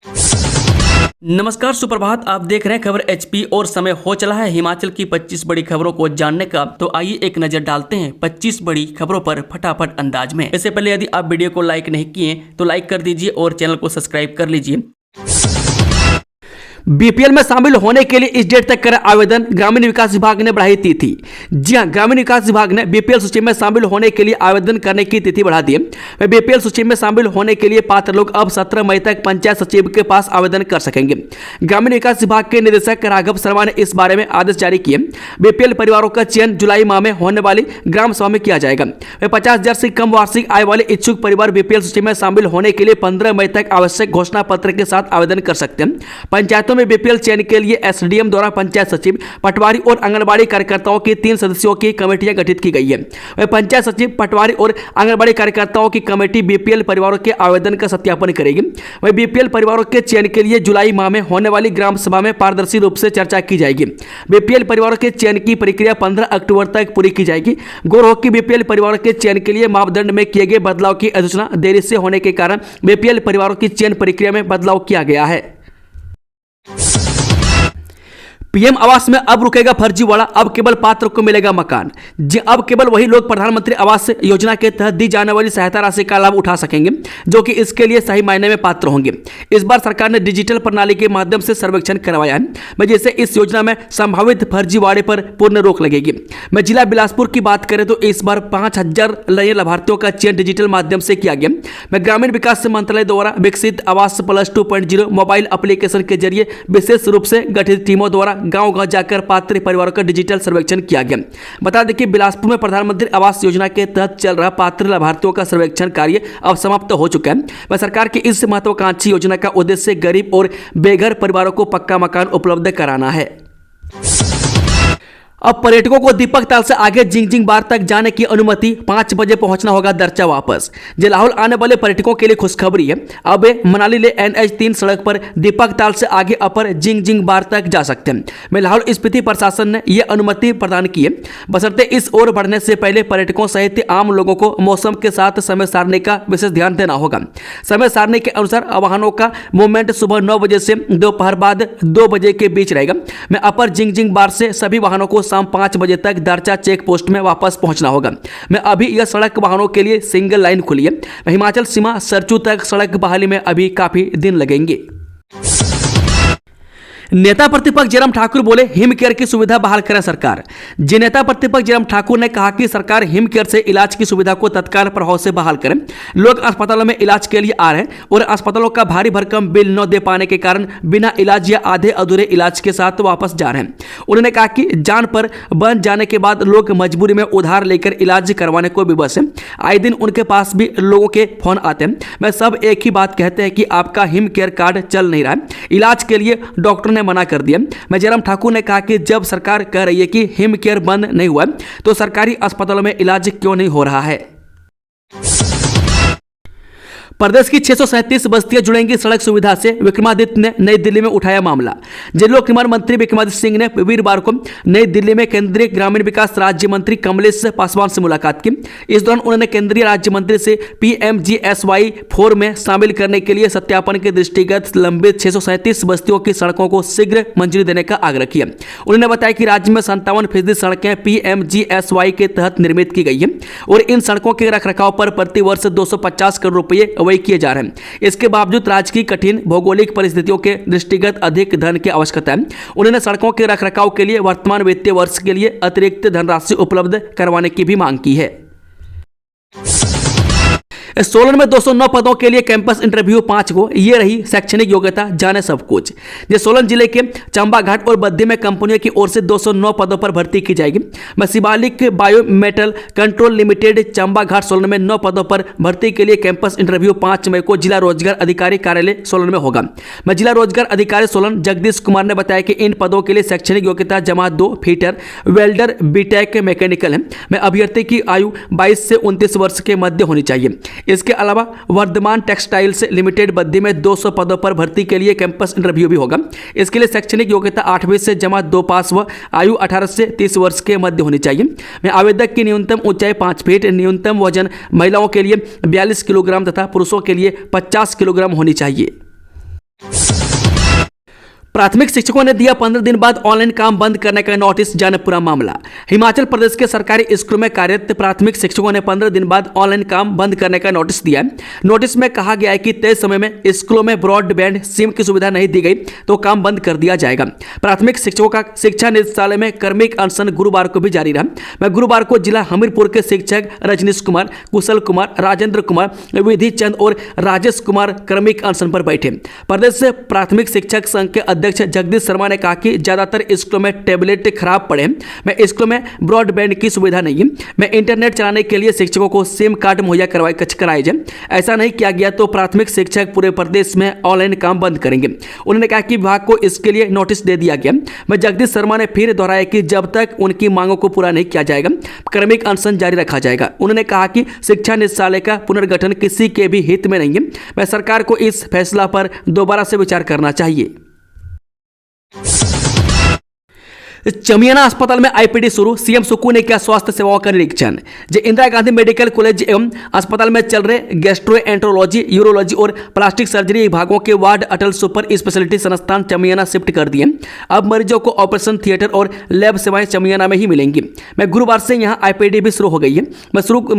नमस्कार, सुप्रभात। आप देख रहे हैं खबर एचपी और समय हो चला है हिमाचल की 25 बड़ी खबरों को जानने का। तो आइए एक नजर डालते हैं 25 बड़ी खबरों पर फटाफट अंदाज में। इससे पहले यदि आप वीडियो को लाइक नहीं किए तो लाइक कर दीजिए और चैनल को सब्सक्राइब कर लीजिए। बीपीएल में शामिल होने के लिए इस डेट तक करें आवेदन, ग्रामीण विकास विभाग ने बढ़ाई तिथि। जी हां, ग्रामीण विकास विभाग ने बीपीएल सूची में शामिल होने के लिए आवेदन करने की तिथि बढ़ा दी है। बीपीएल सूची में शामिल होने के लिए पात्र लोग अब 17 मई तक पंचायत सचिव के पास आवेदन कर सकेंगे। ग्रामीण विकास विभाग के निदेशक राघव शर्मा ने इस बारे में आदेश जारी किए। बीपीएल परिवारों का चयन जुलाई माह में होने वाली ग्राम सभा में किया जाएगा। 50,000 से कम वार्षिक आय वाले इच्छुक परिवार बीपीएल सूची में शामिल होने के लिए 15 मई तक आवश्यक घोषणा पत्र के साथ आवेदन कर सकते हैं। पंचायतों में बीपीएल चयन के लिए एसडीएम द्वारा पंचायत सचिव, पटवारी और आंगनबाड़ी कार्यकर्ताओं की 3 सदस्यों की कमेटियां गठित की गई है। पंचायत सचिव, पटवारी और आंगनबाड़ी कार्यकर्ताओं की कमेटी बीपीएल परिवारों के आवेदन का सत्यापन करेगी। वहीं बीपीएल परिवारों के चयन के लिए जुलाई माह में होने वाली ग्राम सभा में पारदर्शी रूप से चर्चा की जाएगी। बीपीएल परिवारों के चयन की प्रक्रिया 15 अक्टूबर तक पूरी की जाएगी। गौर हो कि बीपीएल परिवारों के चयन के लिए मापदंड में किए गए बदलाव की अधिसूचना देरी से होने के कारण बीपीएल परिवारों की चयन प्रक्रिया में बदलाव किया गया है। पीएम आवास में अब रुकेगा फर्जीवाड़ा, अब केवल पात्र को मिलेगा मकान। जी, अब केवल वही लोग प्रधानमंत्री आवास योजना के तहत दी जाने वाली सहायता राशि का लाभ उठा सकेंगे जो कि इसके लिए सही मायने में पात्र होंगे। इस बार सरकार ने डिजिटल प्रणाली के माध्यम से सर्वेक्षण करवाया है, जिससे इस योजना में संभावित फर्जीवाड़े पर पूर्ण रोक लगेगी। मैं जिला बिलासपुर की बात करें तो इस बार 5,000 नए लाभार्थियों का चयन डिजिटल माध्यम से किया गया। मैं ग्रामीण विकास मंत्रालय द्वारा विकसित आवास प्लस 2.0 मोबाइल एप्लीकेशन के जरिए विशेष रूप से गठित टीमों द्वारा गांव-गांव जाकर पात्र परिवारों का डिजिटल सर्वेक्षण किया गया। बता दें कि बिलासपुर में प्रधानमंत्री आवास योजना के तहत चल रहा पात्र लाभार्थियों का सर्वेक्षण कार्य अब समाप्त हो चुका है। वह सरकार की इस महत्वाकांक्षी योजना का उद्देश्य गरीब और बेघर परिवारों को पक्का मकान उपलब्ध कराना है। अब पर्यटकों को दीपक ताल से आगे जिंगजिंग बार तक जाने की अनुमति, 5 बजे पहुंचना होगा दरचा वापस। लाहौल आने वाले पर्यटकों के लिए खुशखबरी है। अब मनाली ले NH3 सड़क पर दीपक ताल से आगे अपर जिंगजिंग बार तक जा सकते हैं। लाहौल स्पीति प्रशासन ने यह अनुमति प्रदान की है, बशर्ते इस ओर बढ़ने से पहले पर्यटकों सहित आम लोगों को मौसम के साथ समय सारणी का विशेष ध्यान देना होगा। समय सारणी के अनुसार वाहनों का मूवमेंट सुबह 9 बजे से दोपहर बाद 2 बजे के बीच रहेगा। मैं अपर जिंगजिंग बार से सभी वाहनों को शाम 5 बजे तक दरचा चेक पोस्ट में वापस पहुंचना होगा। मैं अभी यह सड़क वाहनों के लिए सिंगल लाइन खुली है। हिमाचल सीमा सरचू तक सड़क बहाली में अभी काफी दिन लगेंगे। नेता प्रतिपक्ष जयराम ठाकुर बोले, हिम केयर की सुविधा बहाल करें सरकार। जी, नेता प्रतिपक्ष जयराम ठाकुर ने कहा कि सरकार हिम केयर से इलाज की सुविधा को तत्काल प्रभाव से बहाल करें। लोग अस्पतालों में इलाज के लिए आ रहे हैं और अस्पतालों का भारी भरकम बिल न दे पाने के कारण बिना इलाज या आधे अधूरे इलाज के साथ वापस जा रहे हैं। उन्होंने कहा कि जान पर बन जाने के बाद लोग मजबूरी में उधार लेकर इलाज करवाने को विवश हैं। आए दिन उनके पास भी लोगों के फोन आते हैं। मैं सब एक ही बात कहते हैं कि आपका हिम केयर कार्ड चल नहीं रहा है, इलाज के लिए डॉक्टर ने मना कर दिया। मैं जयराम ठाकुर ने कहा कि जब सरकार कह रही है कि हिम केयर बंद नहीं हुआ तो सरकारी अस्पतालों में इलाज क्यों नहीं हो रहा है। प्रदेश की 637 बस्तियां जुड़ेंगी सड़क सुविधा से, विक्रमादित्य ने नई दिल्ली में उठाया मामला। लोक निर्माण मंत्री विक्रमादित्य सिंह ने वीरवार को नई दिल्ली में केंद्रीय ग्रामीण विकास राज्य मंत्री कमलेश पासवान से मुलाकात की। इस दौरान उन्होंने केंद्रीय राज्य मंत्री से PMGSY 4 में शामिल करने के लिए सत्यापन के दृष्टिगत लंबित 637 बस्तियों की सड़कों को शीघ्र मंजूरी देने का आग्रह किया। उन्होंने बताया कि राज्य में 57% सड़कें PMGSY के तहत निर्मित की गई है और इन सड़कों के रखरखाव पर प्रतिवर्ष 250 करोड़ रुपये किए जा रहे हैं। इसके बावजूद राज्य की कठिन भौगोलिक परिस्थितियों के दृष्टिगत अधिक धन की आवश्यकता है। उन्होंने सड़कों के रखरखाव के लिए वर्तमान वित्तीय वर्ष के लिए अतिरिक्त धनराशि उपलब्ध करवाने की भी मांग की है। सोलन में 209 पदों के लिए कैंपस इंटरव्यू 5 को, ये रही शैक्षणिक योग्यता, जाने सब कुछ। ये सोलन जिले के चंबाघाट और बद्दी में कंपनियों की ओर से 209 पदों पर भर्ती की जाएगी। मैं Shivalik biometal control limited Chambaghat Solan में 9 पदों पर भर्ती के लिए कैंपस इंटरव्यू 5 मई को जिला रोजगार अधिकारी कार्यालय सोलन में होगा। मैं जिला रोजगार अधिकारी सोलन जगदीश कुमार ने बताया कि इन पदों के लिए शैक्षणिक योग्यता जमात 2 फीटर वेल्डर बीटेक मैकेनिकल है। मैं अभ्यर्थी की आयु 22 से 29 वर्ष के मध्य होनी चाहिए। इसके अलावा वर्धमान टेक्सटाइल्स लिमिटेड बद्दी में 200 पदों पर भर्ती के लिए कैंपस इंटरव्यू भी होगा। इसके लिए शैक्षणिक योग्यता 8वीं से जमात 2 पास व आयु 18 से 30 वर्ष के मध्य होनी चाहिए। में आवेदक की न्यूनतम ऊंचाई 5 फीट, न्यूनतम वजन महिलाओं के लिए 42 किलोग्राम तथा पुरुषों के लिए 50 किलोग्राम होनी चाहिए। प्राथमिक शिक्षकों ने दिया 15 दिन बाद ऑनलाइन काम बंद करने का नोटिस, जाने पूरा मामला। हिमाचल प्रदेश के सरकारी स्कूलों में कार्यरत प्राथमिक शिक्षकों ने 15 दिन बाद ऑनलाइन काम बंद करने का नोटिस दिया है। नोटिस में कहा गया है कि तय समय में स्कूलों में ब्रॉडबैंड सिम की सुविधा नहीं दी गई तो काम बंद कर दिया जाएगा। प्राथमिक शिक्षकों का शिक्षा निदेशालय में कर्मिक अनशन गुरुवार को भी जारी रहा। मैं गुरुवार को जिला हमीरपुर के शिक्षक रजनीश कुमार, कुशल कुमार, राजेंद्र कुमार, विधि चंद और राजेश कुमार कर्मिक अनशन पर बैठे। प्रदेश से प्राथमिक शिक्षक संघ के अध्यक्ष जगदीश शर्मा ने कहा कि ज्यादातर स्कूलों में टैबलेट खराब पड़े, मैं स्कूलों में ब्रॉडबैंड की सुविधा नहीं है, मैं इंटरनेट चलाने के लिए शिक्षकों को सिम कार्ड मुहैया कराए जाए, ऐसा नहीं किया गया तो प्राथमिक शिक्षक पूरे प्रदेश में ऑनलाइन काम बंद करेंगे। उन्होंने कहा कि विभाग को इसके लिए नोटिस दे दिया गया। मैं जगदीश शर्मा ने फिर दोहराया कि जब तक उनकी मांगों को पूरा नहीं किया जाएगा कर्मिक अनशन जारी रखा जाएगा। उन्होंने कहा कि शिक्षा निदेशालय का पुनर्गठन किसी के भी हित में नहीं है, मैं सरकार को इस फैसला पर दोबारा से विचार करना चाहिए। चमियाना अस्पताल में आईपीडी शुरू, सीएम सुक्कू ने किया स्वास्थ्य सेवाओं का निरीक्षण। जो इंदिरा गांधी मेडिकल कॉलेज एवं अस्पताल में चल रहे गैस्ट्रोएंटरोलॉजी, यूरोलॉजी और प्लास्टिक सर्जरी विभागों के वार्ड अटल सुपर स्पेशलिटी संस्थान चमियाना शिफ्ट कर दिए। अब मरीजों को ऑपरेशन थिएटर और लैब सेवाएं चमियाना में ही मिलेंगी। मैं गुरुवार से यहाँ आईपीडी भी शुरू हो गई है।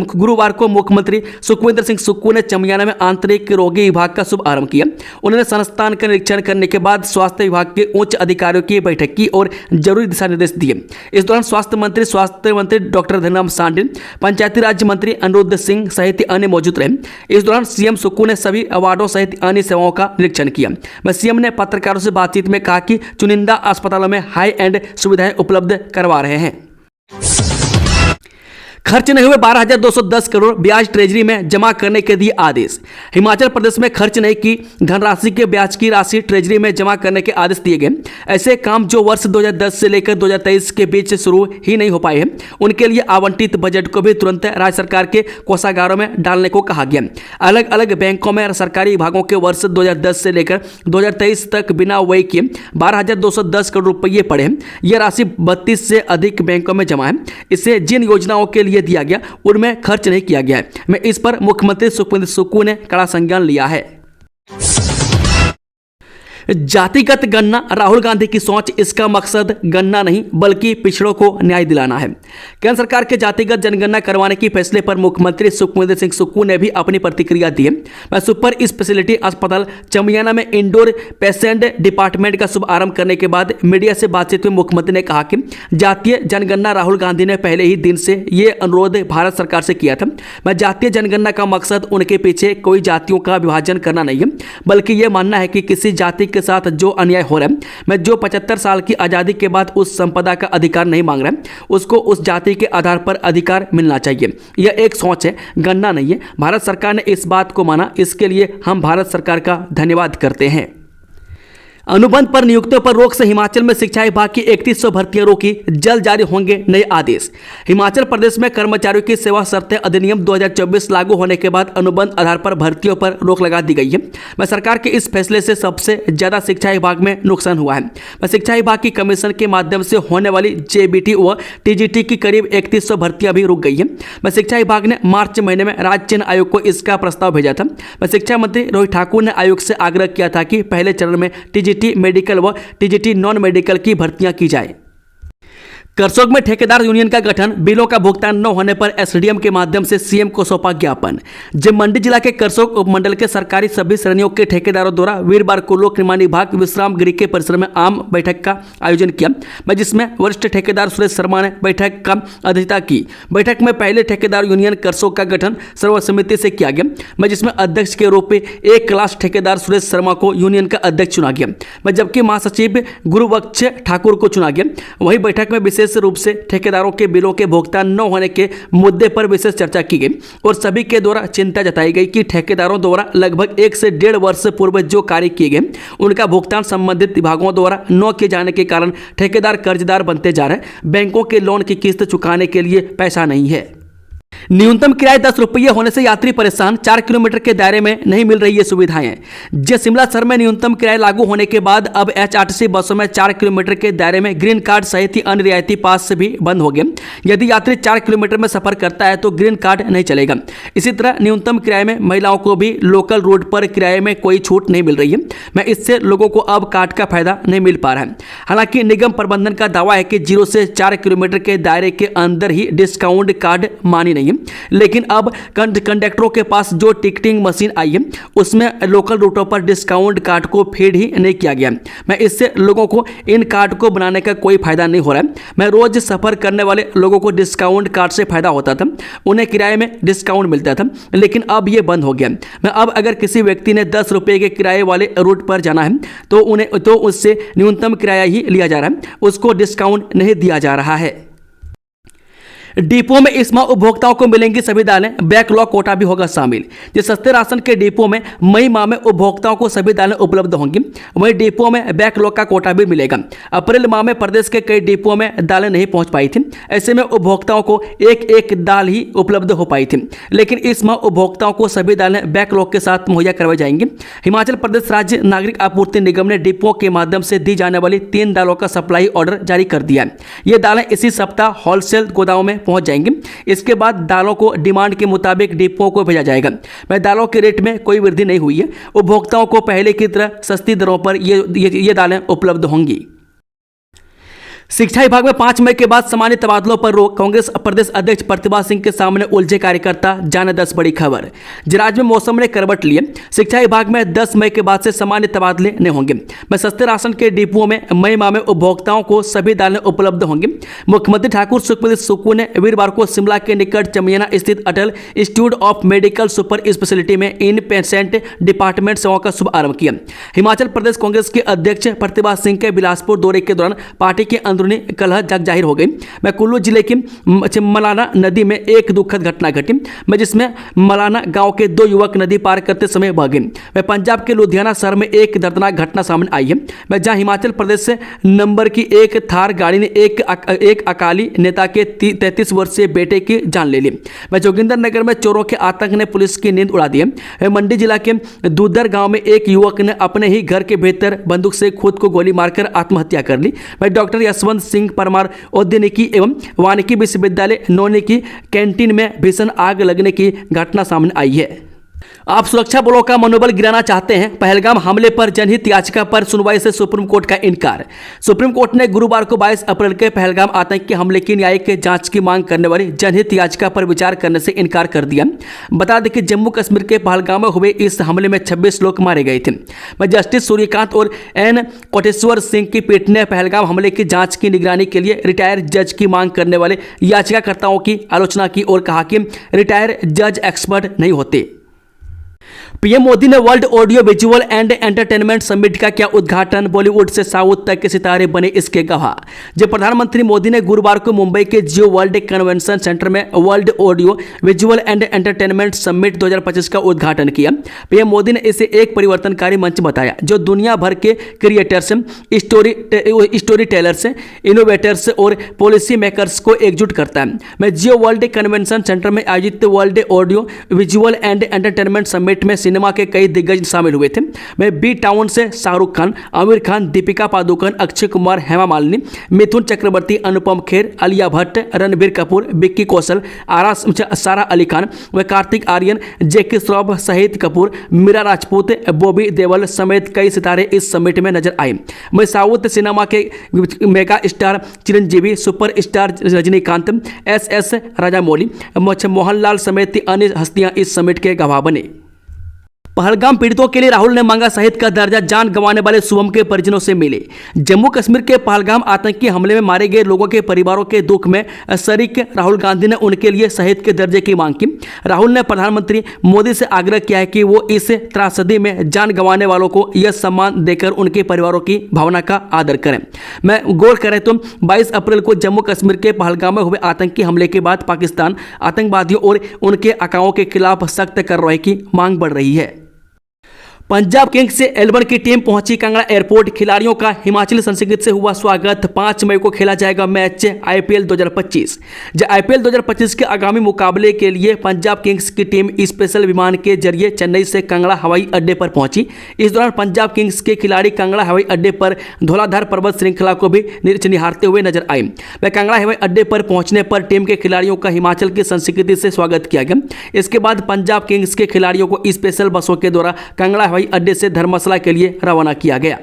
गुरुवार को मुख्यमंत्री सुखविंदर सिंह सुक्कू ने चमियाना में आंतरिक रोगी विभाग का शुभारंभ किया। उन्होंने संस्थान का निरीक्षण करने के बाद स्वास्थ्य विभाग के उच्च अधिकारियों की बैठक की और जरूरी दिशा निर्देश दिए। इस दौरान स्वास्थ्य मंत्री डॉक्टर धनराम सांडे, पंचायती राज मंत्री अनिरुद्ध सिंह सहित अन्य मौजूद रहे। इस दौरान सीएम सुक्कू ने सभी अवार्डों सहित अन्य सेवाओं का निरीक्षण किया। मैं सीएम ने पत्रकारों से बातचीत में कहा कि चुनिंदा अस्पतालों में हाई एंड सुविधाएं उपलब्ध करवा रहे हैं। खर्च नहीं हुए 12,210 करोड़ ब्याज ट्रेजरी में जमा करने के दिए आदेश। हिमाचल प्रदेश में खर्च नहीं की धनराशि के ब्याज की राशि ट्रेजरी में जमा करने के आदेश दिए गए। ऐसे काम जो वर्ष 2010 से लेकर 2023 के बीच से शुरू ही नहीं हो पाए हैं, उनके लिए आवंटित बजट को भी तुरंत राज्य सरकार के कोषागारों में डालने को कहा गया। अलग अलग बैंकों में सरकारी विभागों के वर्ष 2010 से लेकर 2023 तक बिना व्यय किए 12,210 करोड़ रुपये पड़े हैं। यह राशि 32 से अधिक बैंकों में जमा है। इसे जिन योजनाओं के लिए दिया गया उनमें खर्च नहीं किया गया है। मैं इस पर मुख्यमंत्री सुखविंदर सुक्कू ने कड़ा संज्ञान लिया है। जातिगत गणना राहुल गांधी की सोच, इसका मकसद गणना नहीं बल्कि पिछड़ों को न्याय दिलाना है। केंद्र सरकार के जातिगत जनगणना करवाने के फैसले पर मुख्यमंत्री सुखविंदर सिंह सुक्कू ने भी अपनी प्रतिक्रिया दी है। मैं सुपर स्पेशलिटी अस्पताल चमियाना में इंडोर पेशेंट डिपार्टमेंट का शुभारंभ करने के बाद मीडिया से बातचीत में मुख्यमंत्री ने कहा कि जातीय जनगणना राहुल गांधी ने पहले ही दिन से ये अनुरोध भारत सरकार से किया था। मैं जातीय जनगणना का मकसद उनके पीछे कोई जातियों का विभाजन करना नहीं है, बल्कि यह मानना है कि किसी जाति के साथ जो अन्याय हो रहा है, मैं जो 75 साल की आजादी के बाद उस संपदा का अधिकार नहीं मांग रहा, उसको उस जाति के आधार पर अधिकार मिलना चाहिए। यह एक सोच है, गणना नहीं है। भारत सरकार ने इस बात को माना, इसके लिए हम भारत सरकार का धन्यवाद करते हैं। अनुबंध पर नियुक्तियों पर रोक से हिमाचल में शिक्षा विभाग की 3100 भर्तियां रोकी, जल्द जारी होंगे नए आदेश। हिमाचल प्रदेश में कर्मचारियों की सेवा शर्तें अधिनियम 2024 लागू होने के बाद अनुबंध आधार पर भर्तियों पर रोक लगा दी गई है। मैं सरकार के इस फैसले से सबसे ज्यादा शिक्षा विभाग में नुकसान हुआ है। मैं शिक्षा विभाग की कमीशन के माध्यम से होने वाली जेबीटी व टीजीटी की करीब 3100 भर्तियां भी रुक गई है। मैं शिक्षा विभाग ने मार्च महीने में राज्य चयन आयोग को इसका प्रस्ताव भेजा था। मैं शिक्षा मंत्री रोहित ठाकुर ने आयोग से आग्रह किया था कि पहले चरण में टीजीटी मेडिकल व टीजीटी नॉन मेडिकल की भर्तियां की जाए। करसोग में ठेकेदार यूनियन का गठन, बिलों का भुगतान न होने पर एसडीएम के माध्यम से सीएम को सौंपा ज्ञापन। जब मंडी जिला के करसोग उपमंडल के सरकारी सभी श्रेणियों के ठेकेदारों द्वारा वीरवार को लोक निर्माण विभाग विश्राम गृह के परिसर में आम बैठक का आयोजन किया, जिसमें वरिष्ठ ठेकेदार सुरेश शर्मा ने बैठक का अध्यक्षता की। बैठक में पहले ठेकेदार यूनियन करसोग का गठन सर्वसम्मति से किया गया, जिसमें अध्यक्ष के रूप में एक क्लास ठेकेदार सुरेश शर्मा को यूनियन का अध्यक्ष चुना गया, जबकि महासचिव गुरुबख्श ठाकुर को चुना गया। वहीं बैठक में विशेष रूप से ठेकेदारों के बिलों के भुगतान न होने के मुद्दे पर विशेष चर्चा की गई और सभी के द्वारा चिंता जताई गई कि ठेकेदारों द्वारा लगभग 1 से 1.5 वर्ष पूर्व जो कार्य किए गए उनका भुगतान संबंधित विभागों द्वारा न किए जाने के कारण ठेकेदार कर्जदार बनते जा रहे हैं। बैंकों के लोन की किस्त चुकाने के लिए पैसा नहीं है। न्यूनतम किराया 10 रुपये होने से यात्री परेशान, 4 किलोमीटर के दायरे में नहीं मिल रही ये सुविधाएं। जो शिमला शहर में न्यूनतम किराया लागू होने के बाद अब एचआरटीसी बसों में 4 किलोमीटर के दायरे में ग्रीन कार्ड सहित अन्य रियायती पास भी बंद हो गए। यदि यात्री 4 किलोमीटर में सफर करता है तो ग्रीन कार्ड नहीं चलेगा। इसी तरह न्यूनतम किराए में महिलाओं को भी लोकल रोड पर किराए में कोई छूट नहीं मिल रही है। मैं इससे लोगों को अब कार्ड का फायदा नहीं मिल पा रहा है। हालांकि निगम प्रबंधन का दावा है कि 0 से 4 किलोमीटर के दायरे के अंदर ही डिस्काउंट कार्ड मानी नहीं है, लेकिन अब कंडक्टरों के पास जो टिकटिंग मशीन आई है उसमें लोकल रूटों पर डिस्काउंट कार्ड को फीड ही नहीं किया गया। मैं इससे लोगों को इन कार्ड को बनाने का कोई फायदा नहीं हो रहा है। मैं रोज सफर करने वाले लोगों को डिस्काउंट कार्ड से फायदा होता था, उन्हें किराए में डिस्काउंट मिलता था, लेकिन अब यह बंद हो गया। मैं अब अगर किसी व्यक्ति ने 10 रुपये के किराए वाले रूट पर जाना है तो उससे न्यूनतम किराया ही लिया जा रहा है, उसको डिस्काउंट नहीं दिया जा रहा है। डिपो में इस माह उपभोक्ताओं को मिलेंगी सभी दालें, बैकलॉग कोटा भी होगा शामिल। जिस सस्ते राशन के डिपो में मई माह में उपभोक्ताओं को सभी दालें उपलब्ध होंगी, वहीं डिपो में बैकलॉग का कोटा भी मिलेगा। अप्रैल माह में प्रदेश के कई डिपो में दालें नहीं पहुंच पाई थी, ऐसे में उपभोक्ताओं को एक दाल ही उपलब्ध हो पाई थी, लेकिन इस माह उपभोक्ताओं को सभी दालें बैकलॉग के साथ मुहैया करवाई जाएंगी। हिमाचल प्रदेश राज्य नागरिक आपूर्ति निगम ने डिपो के माध्यम से दी जाने वाली 3 दालों का सप्लाई ऑर्डर जारी कर दिया है। ये दालें इसी सप्ताह होलसेल गोदामों में पहुंच जाएंगे। इसके बाद दालों को डिमांड के मुताबिक डिपो को भेजा जाएगा। मैं दालों के रेट में कोई वृद्धि नहीं हुई है। उपभोक्ताओं को पहले की तरह सस्ती दरों पर ये दालें उपलब्ध होंगी। शिक्षा विभाग में 5 मई के बाद सामान्य तबादलों पर रोक, कांग्रेस प्रदेश अध्यक्ष प्रतिभा सिंह के सामने उलझे कार्यकर्ता, जाने 10 बड़ी खबर। राज्य में मौसम ने करवट लिए, शिक्षा विभाग में 10 मई के बाद से सामान्य तबादले नहीं होंगे। मैं सस्ते राशन के डिपुओं में मई माह में उपभोक्ताओं को सभी दालें उपलब्ध होंगी। मुख्यमंत्री ठाकुर सुखविंदर सुक्खू ने वीरवार को शिमला के निकट चमियाना स्थित Atal institute of medical super speciality में इन पेशेंट डिपार्टमेंट सेवाओं का शुभारंभ किया। हिमाचल प्रदेश कांग्रेस के अध्यक्ष प्रतिभा सिंह के बिलासपुर दौरे के दौरान पार्टी के अंदरूनी कलह जग जाहिर हो गई। मैं कुल्लू जिले की मलाना नदी में एक दुखद घटना घटी, मैं जिसमें मलाना गांव के 2 युवक नदी पार करते समय बह गए। मैं पंजाब के लुधियाना शहर में एक दर्दनाक घटना सामने आई है, मैं जहां हिमाचल प्रदेश से नंबर की एक थार गाड़ी ने एक अकाली नेता के 33 वर्षीय बेटे की जान ले ली। मैं जोगिंदर नगर में चोरों के आतंक ने पुलिस की नींद उड़ा दी है। मंडी जिला के दूधर गांव में एक युवक ने अपने ही घर के भीतर बंदूक से खुद को गोली मारकर आत्महत्या कर ली। मैं डॉक्टर यशवंत सिंह परमार औद्योगिकी एवं वानिकी विश्वविद्यालय नौनी की कैंटीन में भीषण आग लगने की घटना सामने आई है। आप सुरक्षा बलों का मनोबल गिराना चाहते हैं, पहलगाम हमले पर जनहित याचिका पर सुनवाई से सुप्रीम कोर्ट का इनकार। सुप्रीम कोर्ट ने गुरुवार को 22 अप्रैल के पहलगाम आतंकी हमले की न्यायिक जांच की मांग करने वाली जनहित याचिका पर विचार करने से इनकार कर दिया। बता दें कि जम्मू कश्मीर के पहलगाम में हुए इस हमले में 26 लोग मारे गए थे। जस्टिस सूर्यकांत और एन कोटेश्वर सिंह की पीठ ने पहलगाम हमले की जांच की निगरानी के लिए रिटायर्ड जज की मांग करने वाले याचिकाकर्ताओं की आलोचना की और कहा कि रिटायर्ड जज एक्सपर्ट नहीं होते। पीएम मोदी ने world audio visual and entertainment summit का किया उद्घाटन, बॉलीवुड से साउथ तक के सितारे बने इसके गवाह। जब प्रधानमंत्री मोदी ने गुरुवार को मुंबई के जियो वर्ल्ड कन्वेंशन सेंटर में world audio visual and entertainment summit 2025 का उद्घाटन किया। पीएम मोदी ने इसे एक परिवर्तनकारी मंच बताया जो दुनिया भर के क्रिएटर्स, स्टोरी टेलर्स, इनोवेटर्स और पॉलिसी मेकर्स को एकजुट करता है। मैं जियो वर्ल्ड कन्वेंशन सेंटर में आयोजित world audio visual and entertainment summit में सिनेमा के कई दिग्गज शामिल हुए थे। मैं बी टाउन से शाहरुख खान, आमिर खान, दीपिका पादुकोण, अक्षय कुमार, हेमा मालिनी, मिथुन चक्रवर्ती, अनुपम खेर, आलिया भट्ट, रणबीर कपूर, विक्की कौशल, सारा अली खान व कार्तिक आर्यन, जैकी श्रॉफ, शाहिद कपूर, मीरा राजपूत, बॉबी देओल समेत कई सितारे इस समिट में नजर आए। मैं साउथ सिनेमा के mega star Chiranjeevi, super star Rajinikanth, S Rajamouli, Mohanlal समेत अन्य हस्तियां इस समिट के गवाह बने। पहलगाम पीड़ितों के लिए राहुल ने मांगा शहीद का दर्जा, जान गंवाने वाले शुभम के परिजनों से मिले। जम्मू कश्मीर के पहलगाम आतंकी हमले में मारे गए लोगों के परिवारों के दुख में शरीक राहुल गांधी ने उनके लिए शहीद के दर्जे की मांग की। राहुल ने प्रधानमंत्री मोदी से आग्रह किया है कि वो इस त्रासदी में जान गंवाने वालों को यह सम्मान देकर उनके परिवारों की भावना का आदर करें। मैं गौर करें तो 22 अप्रैल को जम्मू कश्मीर के पहलगाम में हुए आतंकी हमले के बाद पाकिस्तान आतंकवादियों और उनके आकाओं के खिलाफ सख्त कार्रवाई की मांग बढ़ रही है। पंजाब किंग्स से एल्बर्न की टीम पहुंची कांगड़ा एयरपोर्ट। खिलाड़ियों का हिमाचली संस्कृति से हुआ स्वागत। 5 मई को खेला जाएगा मैच आईपीएल 2025। आईपीएल 2025 के आगामी मुकाबले के लिए पंजाब किंग्स की टीम स्पेशल विमान के जरिए चेन्नई से कांगड़ा हवाई अड्डे पर पहुंची। इस दौरान पंजाब किंग्स के खिलाड़ी कांगड़ा हवाई अड्डे पर धौलाधार पर्वत श्रृंखला को भी निहारते हुए नजर आए। वह कांगड़ा हवाई अड्डे पर पहुंचने पर टीम के खिलाड़ियों का हिमाचल की संस्कृति से स्वागत किया गया। इसके बाद पंजाब किंग्स के खिलाड़ियों को स्पेशल बसों के द्वारा कांगड़ा हवाई अड्डे से धर्मशाला के लिए रवाना किया गया।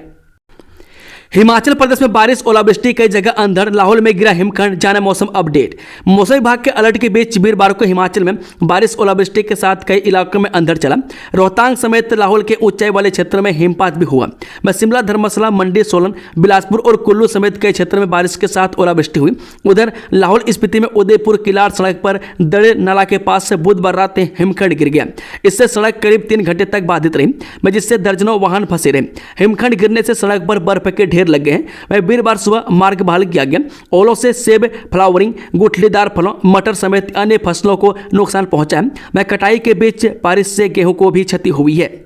हिमाचल प्रदेश में बारिश ओलावृष्टि, कई जगह अंधड़, लाहौल में गिरा हिमखंड। जाने मौसम अपडेट। मौसम विभाग के अलर्ट के बीच वीरवार को हिमाचल में बारिश ओलावृष्टि के साथ कई इलाकों में अंधड़ चला। रोहतांग समेत लाहौल के ऊंचाई वाले क्षेत्र में हिमपात भी हुआ। वह शिमला, धर्मशाला, मंडी, सोलन, बिलासपुर और कुल्लू समेत कई क्षेत्रों में बारिश के साथ ओलावृष्टि हुई। उधर लाहौल स्पीति में उदयपुर किलाड़ सड़क पर दड़े नाला के पास से बुधवार रात हिमखंड गिर गया। इससे सड़क करीब 3 घंटे तक बाधित रही, जिससे दर्जनों वाहन फंसे रहे। हिमखंड गिरने से सड़क पर बर्फ के ढेर लग गए हैं। वह वीरवार सुबह मार्ग बहाल किया गया। ओलों से सेब, फ्लावरिंग, गुठलीदार फलों, मटर समेत अन्य फसलों को नुकसान पहुंचा है। वह कटाई के बीच बारिश से गेहूं को भी क्षति हुई है।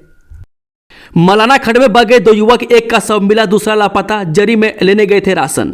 मलाना खड्ड में बह गए 2 युवक, एक का शव मिला, दूसरा लापता। जरी में लेने गए थे राशन।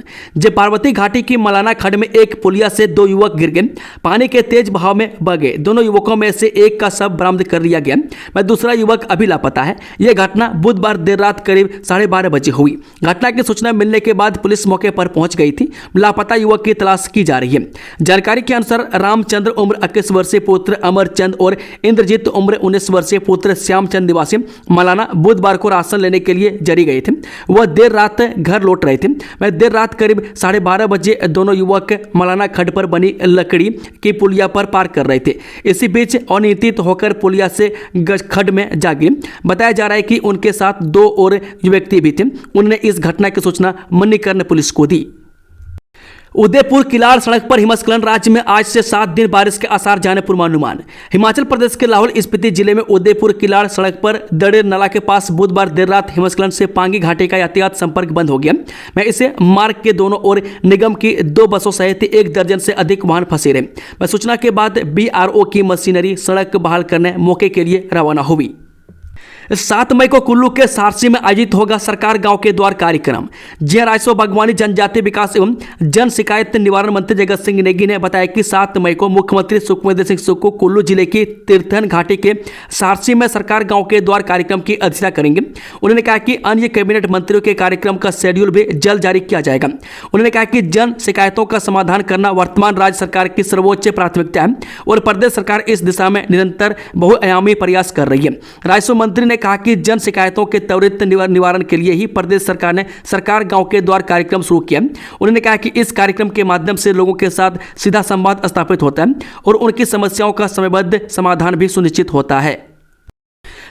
पार्वती घाटी की मलाना खड्ड में एक पुलिया से 2 युवक गिर गए, पानी के तेज बहाव में बह गए। दोनों युवकों में से एक का शव बरामद कर लिया गया, वह दूसरा युवक अभी लापता है। यह घटना बुधवार देर रात करीब 12:30 बजे हुई। घटना की सूचना मिलने के बाद पुलिस मौके पर पहुंच गई थी। लापता युवक की तलाश की जा रही है। जानकारी के अनुसार रामचंद्र उम्र 21 वर्षीय पुत्र अमरचंद और इंद्रजीत उम्र 19 वर्षीय पुत्र श्यामचंद निवासी मलाना बुधवार को राशन लेने के लिए जरी गए थे। वह देर रात घर लौट रहे थे। वह देर रात करीब 12:30 बजे दोनों युवक मलाना खड्ड पर बनी लकड़ी की पुलिया पर पार कर रहे थे। इसी बीच अनियंत्रित होकर पुलिया से खड्ड में जा गिरे। बताया जा रहा है कि उनके साथ 2 और व्यक्ति भी थे। उन्होंने इस घटना की सूचना मणिकर्ण पुलिस को दी। उदयपुर किलाड़ सड़क पर हिमस्खलन। राज्य में आज से 7 दिन बारिश के आसार, जाने पूर्वानुमान। हिमाचल प्रदेश के लाहौल स्पीति जिले में उदयपुर किलाड़ सड़क पर दड़े नाला के पास बुधवार देर रात हिमस्खलन से पांगी घाटी का यातायात संपर्क बंद हो गया। मैं इसे मार्ग के दोनों ओर निगम की 2 बसों सहित 1 दर्जन से अधिक वाहन फंसे रहे। मैं सूचना के बाद BRO की मशीनरी सड़क बहाल करने मौके के लिए रवाना हुई। 7 मई को कुल्लू के सारसी में आयोजित होगा सरकार गांव के द्वार कार्यक्रम। राजस्व बागवानी, जनजातीय विकास एवं जन शिकायत निवारण मंत्री जगत सिंह नेगी ने बताया कि 7 मई को मुख्यमंत्री सुखविंदर सिंह सुक्खू कुल्लू जिले की तीर्थन घाटी के सारसी में सरकार गांव के द्वार कार्यक्रम की अध्यक्षता करेंगे। उन्होंने कहा कि अन्य कैबिनेट मंत्रियों के कार्यक्रम का शेड्यूल भी जल्द जारी किया जाएगा। उन्होंने कहा कि जन शिकायतों का समाधान करना वर्तमान राज्य सरकार की सर्वोच्च प्राथमिकता है और प्रदेश सरकार इस दिशा में निरंतर बहुआयामी प्रयास कर रही है। राजस्व मंत्री ने कहा कि जन शिकायतों के त्वरित निवारण के लिए ही प्रदेश सरकार ने सरकार गांव के द्वार कार्यक्रम शुरू किया। उन्होंने कहा कि इस कार्यक्रम के माध्यम से लोगों के साथ सीधा संवाद स्थापित होता है और उनकी समस्याओं का समयबद्ध समाधान भी सुनिश्चित होता है।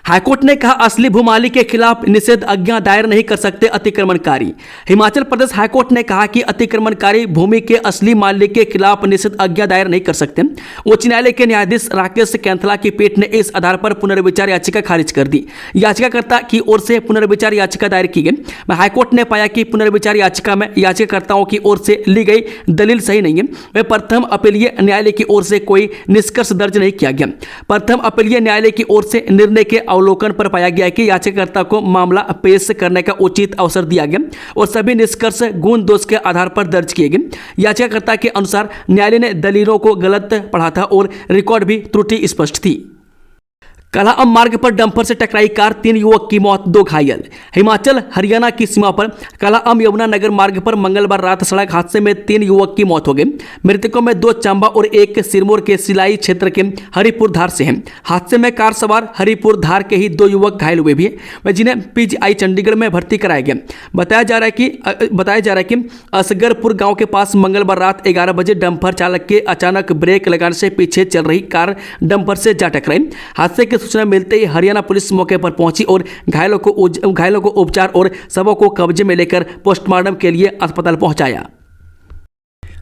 हाईकोर्ट ने कहा, असली भूमालिक के खिलाफ निषेध आज्ञा दायर नहीं कर सकते अतिक्रमणकारी। हिमाचल प्रदेश हाईकोर्ट ने कहा कि अतिक्रमणकारी भूमि के असली मालिक के खिलाफ निषेध आज्ञा दायर नहीं कर सकते। उच्च न्यायालय के न्यायाधीश राकेश कैंथला की पीठ ने इस आधार पर पुनर्विचार याचिका खारिज कर दी। याचिकाकर्ता की ओर से पुनर्विचार याचिका दायर की गई। हाईकोर्ट ने पाया कि पुनर्विचार याचिका में याचिकाकर्ताओं की ओर से ली गई दलील सही नहीं है। वह प्रथम अपीलीय न्यायालय की ओर से कोई निष्कर्ष दर्ज नहीं किया गया। प्रथम अपीलीय न्यायालय की ओर से निर्णय के अवलोकन पर पाया गया कि याचिकाकर्ता को मामला पेश करने का उचित अवसर दिया गया और सभी निष्कर्ष गुण दोष के आधार पर दर्ज किए गए। याचिकाकर्ता के अनुसार न्यायालय ने दलीलों को गलत पढ़ा था और रिकॉर्ड भी त्रुटि स्पष्ट थी। कलाअम मार्ग पर डंपर से टकराई कार, 3 युवक की मौत, 2 घायल। हिमाचल हरियाणा की सीमा पर कलाअम यमुनानगर मार्ग पर मंगलवार रात सड़क हादसे में 3 युवक की मौत हो गई। मृतकों में 2 चंबा और 1 सिरमौर के सिलाई क्षेत्र के हरिपुर धार से हैं। हादसे में कार सवार हरिपुर धार के ही 2 युवक घायल हुए भी हैं, जिन्हें PGI चंडीगढ़ में भर्ती कराया गया। बताया जा रहा है कि असगरपुर गाँव के पास मंगलवार रात 11 बजे डंपर चालक के अचानक ब्रेक लगाने से पीछे चल रही कार डंपर से जा टकराई। हादसे के सूचना मिलते ही हरियाणा पुलिस मौके पर पहुंची और घायलों को उपचार और शवों को कब्जे में लेकर पोस्टमार्टम के लिए अस्पताल पहुंचाया।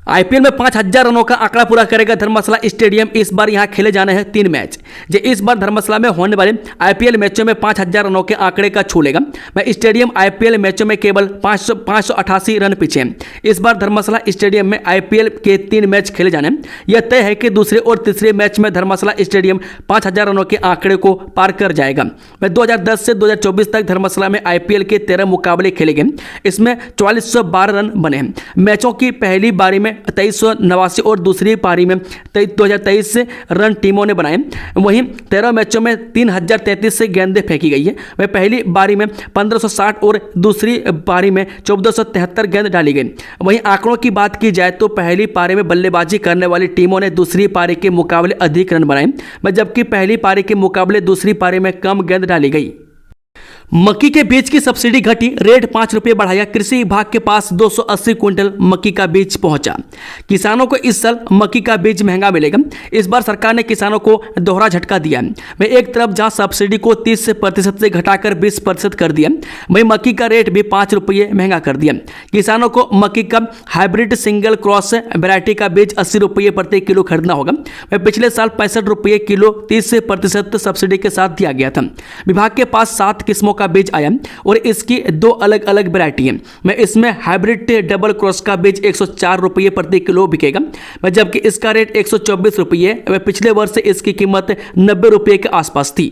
आईपीएल में 5000 रनों का आंकड़ा पूरा करेगा धर्मशाला स्टेडियम। इस बार यहां खेले जाने हैं 3 मैच। जो इस बार धर्मशाला में होने वाले आईपीएल मैचों में 5000 रनों के आंकड़े का छू लेगा। वह स्टेडियम आईपीएल मैचों में केवल 588 रन पीछे है। इस बार धर्मशाला स्टेडियम में आईपीएल के 3 मैच खेले जाने। यह तय है कि दूसरे और तीसरे मैच में धर्मशाला स्टेडियम 5000 रनों के आंकड़े को पार कर जाएगा। वह 2010 से 2024 तक धर्मशाला में आईपीएल के 13 मुकाबले खेले गए। इसमें 4412 रन बने हैं। मैचों की पहली पारी में 2389 और दूसरी पारी में 2023 रन टीमों ने बनाए। वहीं 13 मैचों में 3033 से गेंदें फेंकी गई है। वह पहली पारी में 1560 और दूसरी पारी में 1473 गेंद डाली गई। वहीं आंकड़ों की बात की जाए तो पहली पारी में बल्लेबाजी करने वाली टीमों ने दूसरी पारी के मुकाबले अधिक रन बनाए, जबकि पहली पारी के मुकाबले दूसरी पारी में कम गेंद डाली गई। मक्की के बीज की सब्सिडी घटी, रेट 5 रुपये बढ़ाया। कृषि विभाग के पास 280 क्विंटल मक्की का बीज पहुंचा। किसानों को इस साल मक्की का बीज महंगा मिलेगा। इस बार सरकार ने किसानों को दोहरा झटका दिया। वहीं एक तरफ जहां सब्सिडी को 30% से घटाकर 20% कर दिया, वहीं मक्की का रेट भी 5 रुपये महंगा कर दिया। किसानों को मक्की का हाइब्रिड सिंगल क्रॉस वैरायटी का बीज 80 रुपये प्रति किलो खरीदना होगा। वह पिछले साल 65 रुपये किलो 30% सब्सिडी के साथ दिया गया था। विभाग के पास 7 किस्मों का बीज आया और इसकी 2 अलग अलग वैरायटी है। मैं इसमें हाइब्रिड डबल क्रॉस का बीज 104 रुपये प्रति किलो बिकेगा, जबकि इसका रेट 124 रुपये। पिछले वर्ष इसकी कीमत 90 रुपये के आसपास थी।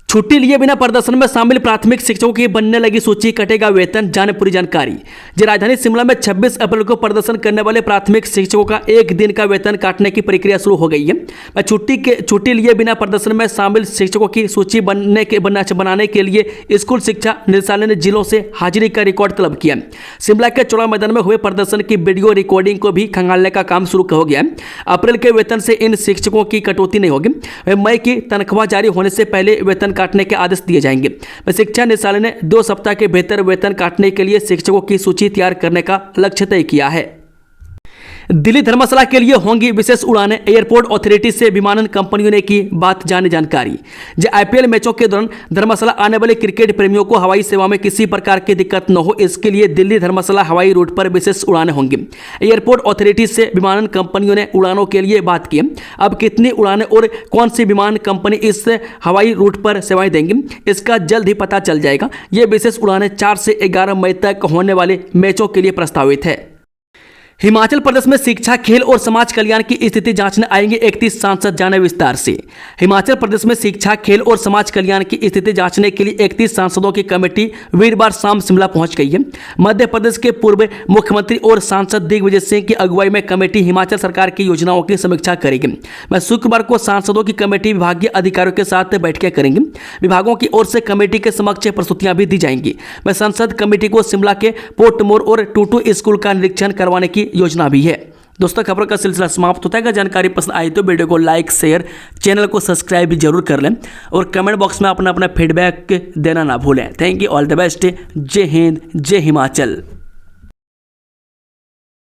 छुट्टी लिए बिना प्रदर्शन में शामिल प्राथमिक शिक्षकों की बनने लगी सूची, कटेगा वेतन, जाने पूरी जानकारी। जी राजधानी शिमला में 26 अप्रैल को प्रदर्शन करने वाले प्राथमिक शिक्षकों का 1 दिन का वेतन काटने की प्रक्रिया शुरू हो गई है। छुट्टी लिए बिना प्रदर्शन में शामिल शिक्षकों की सूची बनाने के लिए स्कूल शिक्षा निदेशालय ने जिलों से हाजिरी का रिकॉर्ड तलब किया। शिमला के चौड़ा मैदान में हुए प्रदर्शन की वीडियो रिकॉर्डिंग को भी खंगालने का काम शुरू हो गया है। अप्रैल के वेतन से इन शिक्षकों की कटौती नहीं होगी। मई की तनख्वाह जारी होने से पहले वेतन काटने के आदेश दिए जाएंगे। शिक्षा निदेशालय ने 2 सप्ताह के भीतर वेतन काटने के लिए शिक्षकों की सूची तैयार करने का लक्ष्य तय किया है। दिल्ली धर्मशाला के लिए होंगी विशेष उड़ानें, एयरपोर्ट अथॉरिटी से विमानन कंपनियों ने की बात, जाने जानकारी। जो आईपीएल मैचों के दौरान धर्मशाला आने वाले क्रिकेट प्रेमियों को हवाई सेवा में किसी प्रकार की दिक्कत न हो, इसके लिए दिल्ली धर्मशाला हवाई रूट पर विशेष उड़ानें होंगी। एयरपोर्ट अथॉरिटी से विमानन कंपनियों ने उड़ानों के लिए बात की। अब कितनी उड़ानें और कौन सी विमान कंपनी इस हवाई रूट पर सेवाएं देंगी, इसका जल्द ही पता चल जाएगा। ये विशेष उड़ानें 4 से 11 मई तक होने वाले मैचों के लिए प्रस्तावित है। हिमाचल प्रदेश में शिक्षा, खेल और समाज कल्याण की स्थिति जांचने आएंगे 31 सांसद, जाने विस्तार से। हिमाचल प्रदेश में शिक्षा, खेल और समाज कल्याण की स्थिति जांचने के लिए 31 सांसदों की कमेटी वीरवार शाम शिमला पहुंच गई है। मध्य प्रदेश के पूर्व मुख्यमंत्री और सांसद दिग्विजय सिंह की अगुवाई में कमेटी हिमाचल सरकार की योजनाओं की समीक्षा करेगी। वह शुक्रवार को सांसदों की कमेटी विभागीय अधिकारियों के साथ बैठकें करेंगे। विभागों की ओर से कमेटी के समक्ष प्रस्तुतियां भी दी जाएंगी। वह संसद कमेटी को शिमला के पोर्टमोर और टूटू स्कूल का निरीक्षण करवाने की योजना भी है। दोस्तों, खबरों का सिलसिला समाप्त होता है। अगर जानकारी पसंद आई तो वीडियो को लाइक, शेयर, चैनल को सब्सक्राइब भी जरूर कर लें और कमेंट बॉक्स में अपना फीडबैक देना ना भूलें। Thank you, all the best. जय हिंद, जय हिमाचल।